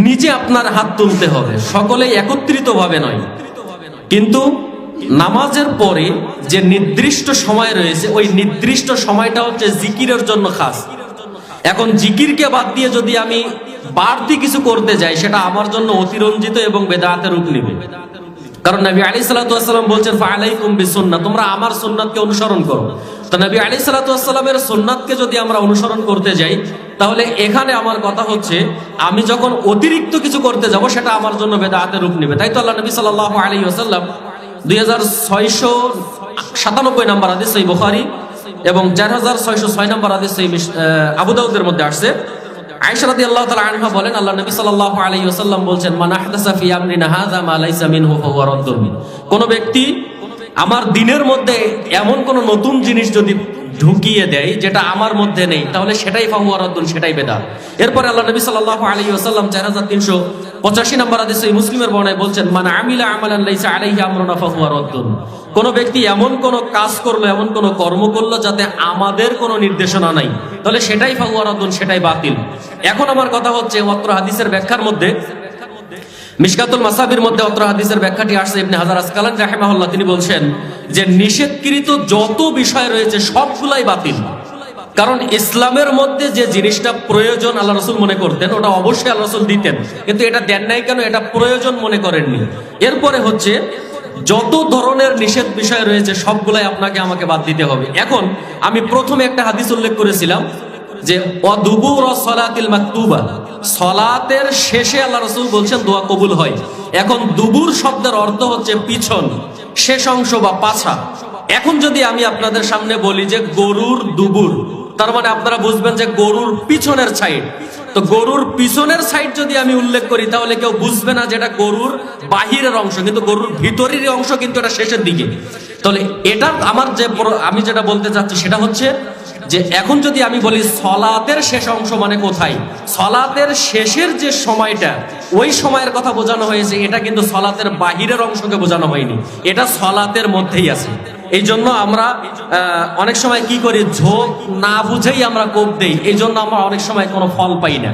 নিজে আপনার হাত তুলতে হবে, সকলেই একত্রিতভাবে নয়। কিন্তু নামাজের পরে যে নির্দিষ্ট সময় রয়েছে, ওই নির্দিষ্ট সময়টা হচ্ছে জিকিরের জন্য খাস। এখন জিকিরকে বাদ দিয়ে যদি আমি বাড়তি কিছু করতে যাই, সেটা আমার জন্য অতিরঞ্জিত এবং বেদাতের রূপ নেবে। কারণ নবী আলাইহিস সালাতু ওয়াস সালাম বলছেন ফাআলাইকুম বিসুন্নাহ, তোমরা আমার সুন্নাতকে অনুসরণ করো। তো নবী আলাইহিস সালাতু ওয়াস সালামের সুন্নাতকে যদি আমরা অনুসরণ করতে যাই, তাহলে এখানে আমার কথা হচ্ছে আমি যখন অতিরিক্ত কিছু করতে যাব, সেটা আমার জন্য বেদাতের রূপ নেবে। তাই তো আল্লাহ নবী সাল্লাল্লাহু আলাইহি ওয়াসাল্লাম 2697 নম্বর হাদিস সহিহ বুখারী এবং 4606 নম্বর হাদিস সহিহ আবু দাউদের মধ্যে আসছে, আয়েশা রাদিয়াল্লাহু তাআলা আনহা বলেন, আল্লাহ নবী সাল্লাল্লাহু আলাইহি ওয়াসাল্লাম বলছেন, মান আহদাসা ফি আমরিনা হাযা মা লাইসা মিনহু ফাহুয়া রাদ্দুন। কোন ব্যক্তি আমার দ্বীনের মধ্যে এমন কোন নতুন জিনিস যদি ঢুকিয়ে দেয় যেটা আমার মধ্যে নেই, তাহলে সেটাই ফাহুয়া রাদ্দুন, সেটাই বেদাত। এরপরে আল্লাহ নবী সাল্লাল্লাহু আলাইহি ওয়াসাল্লাম 4385 নম্বর হাদিসে মুসলিমের বর্ণনায় বলছেন, মান আমিলা আমালান লাইসা আলাইহি আমরুনা ফাহুয়া রাদ্দুন। কোন ব্যক্তি এমন কোন কাজ করলো, এমন কোন কর্ম করলো যাতে আমাদের কোনো নির্দেশনা নাই, তাহলে সেটাই ফাহুয়া রাদ্দুন, সেটাই বাতিল। এখন আমার কথা হচ্ছে, অত্র হাদিসের ব্যাখ্যার মধ্যে মিশকাতুল মাসাবির মধ্যে অত্র হাদিসের ব্যাখ্যাটি আসছে, ইবনে হাজার আসকালানী রাহিমাহুল্লাহ তিনি বলছেন যে নিষেধকৃত যত বিষয় রয়েছে সবগুলাই বাতিল। কারণ ইসলামের মধ্যে যে জিনিসটা প্রয়োজন আল্লাহ রাসূল মনে করতেন, ওটা অবশ্যই আল্লাহ রাসূল দিতেন, কিন্তু এটা দেন নাই কেন? এটা প্রয়োজন মনে করেননি। এরপরে হচ্ছে যত ধরনের নিষেধ বিষয় রয়েছে সবগুলাই আপনাকে আমাকে বাদ দিতে হবে। এখন আমি প্রথমে একটা হাদিস উল্লেখ করেছিলাম যে ওয়াদুবুর সলাতিল মাকতুবা, সলাতের শেষে আল্লাহ রাসূল বলছেন দোয়া কবুল হয়। এখন দুবুর শব্দের অর্থ হচ্ছে পিছন, শেষ অংশ বা পাছা। এখন যদি আমি আপনাদের সামনে বলি যে গরুর দুবুর, তার মানে আপনারা বুঝবেন যে গরুর পিছনের সাইড। তো গরুর পিছনের সাইড যদি আমি উল্লেখ করি, তাহলে কেউ বুঝবে না যে এটা গরুর বাহিরের অংশ, কিন্তু গরুর ভিতরের অংশ কিন্তু এটা শেষের দিকে। তাহলে এটা আমার যে আমি যেটা বলতে চাচ্ছি সেটা হচ্ছে যে এখন যদি আমি বলি সলাতের শেষ অংশ মানে কোথায়, সলাতের শেষের যে সময়টা, ওই সময়ের কথা বোঝানো হয়েছে, এটা কিন্তু সলাতের বাহিরের অংশকে বোঝানো হয়নি, এটা সলাতের মধ্যেই আছে। এই জন্য আমরা অনেক সময় কি করি, ঝোঁক না বুঝেই আমরা কোপ দেই, এই জন্য আমরা অনেক সময় কোনো ফল পাই না।